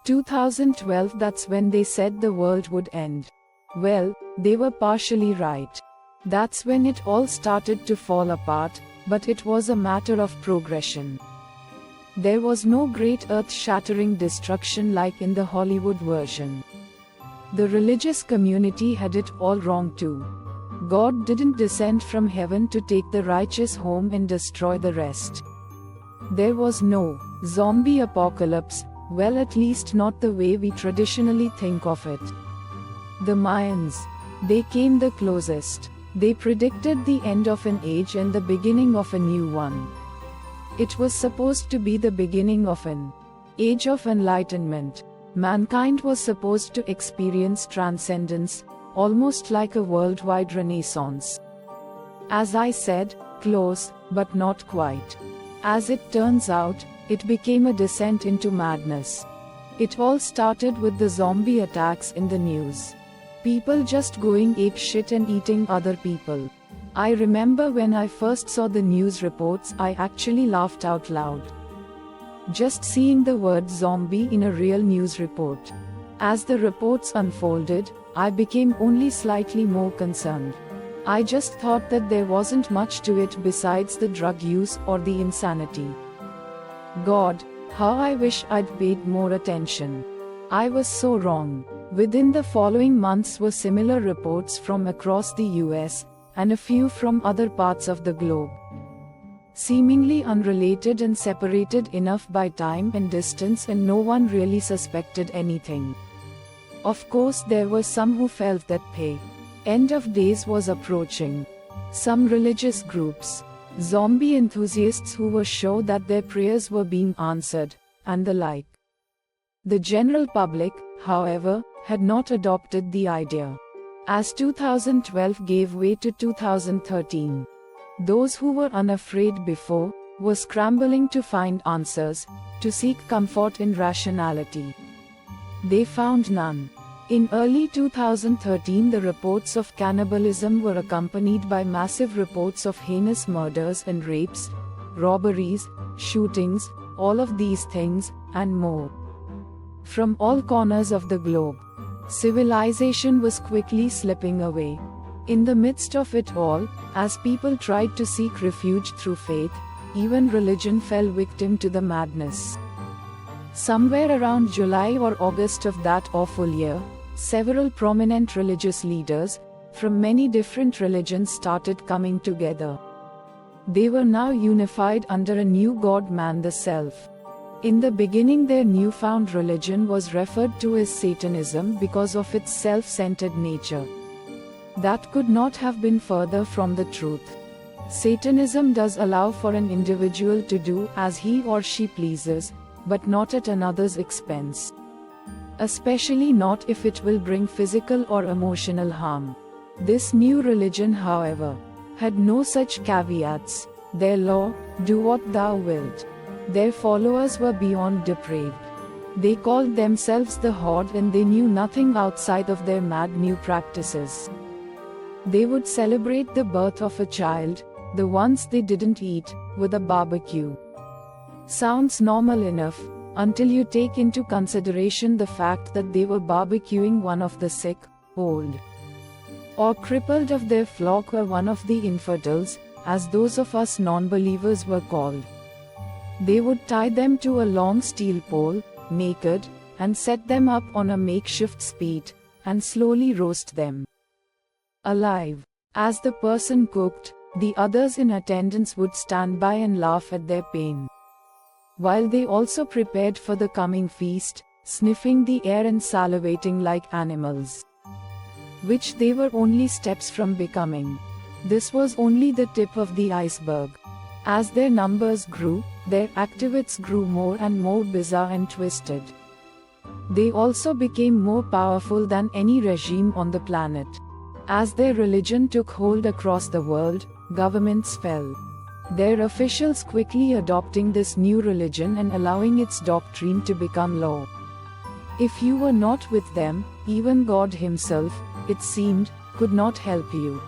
2012, that's when they said the world would end. Well, they were partially right. That's when it all started to fall apart, but it was a matter of progression. There was no great earth-shattering destruction like in the Hollywood version. The religious community had it all wrong too. God didn't descend from heaven to take the righteous home and destroy the rest. There was no zombie apocalypse, well, at least not the way we traditionally think of it. The Mayans, they came the closest. They predicted the end of an age and the beginning of a new one. It was supposed to be the beginning of an age of enlightenment. Mankind was supposed to experience transcendence, almost like a worldwide renaissance. As I said, close, but not quite. As it turns out, it became a descent into madness. It all started with the zombie attacks in the news. People just going apeshit and eating other people. I remember when I first saw the news reports, I actually laughed out loud. Just seeing the word zombie in a real news report. As the reports unfolded, I became only slightly more concerned. I just thought that there wasn't much to it besides the drug use or the insanity. God, how I wish I'd paid more attention. I was so wrong. Within the following months were similar reports from across the US, and a few from other parts of the globe. Seemingly unrelated and separated enough by time and distance, and no one really suspected anything. Of course, there were some who felt that end of days was approaching. Some religious groups, zombie enthusiasts who were sure that their prayers were being answered, and the like. The general public, however, had not adopted the idea. As 2012 gave way to 2013, those who were unafraid before were scrambling to find answers, to seek comfort in rationality. They found none. In early 2013, the reports of cannibalism were accompanied by massive reports of heinous murders and rapes, robberies, shootings, all of these things, and more. From all corners of the globe, civilization was quickly slipping away. In the midst of it all, as people tried to seek refuge through faith, even religion fell victim to the madness. Somewhere around July or August of that awful year, several prominent religious leaders, from many different religions, started coming together. They were now unified under a new God-man, the Self. In the beginning, their newfound religion was referred to as Satanism because of its self-centered nature. That could not have been further from the truth. Satanism does allow for an individual to do as he or she pleases, but not at another's expense. Especially not if it will bring physical or emotional harm. This new religion, however, had no such caveats. Their law, do what thou wilt. Their followers were beyond depraved. They called themselves the Horde, and they knew nothing outside of their mad new practices. They would celebrate the birth of a child, the ones they didn't eat, with a barbecue. Sounds normal enough, until you take into consideration the fact that they were barbecuing one of the sick, old, or crippled of their flock, or one of the infidels, as those of us non-believers were called. They would tie them to a long steel pole, naked, and set them up on a makeshift spit, and slowly roast them alive. As the person cooked, the others in attendance would stand by and laugh at their pain, while they also prepared for the coming feast, sniffing the air and salivating like animals, which they were only steps from becoming. This was only the tip of the iceberg. As their numbers grew, their activities grew more and more bizarre and twisted. They also became more powerful than any regime on the planet. As their religion took hold across the world, governments fell. Their officials quickly adopting this new religion and allowing its doctrine to become law. If you were not with them, even God himself, it seemed, could not help you.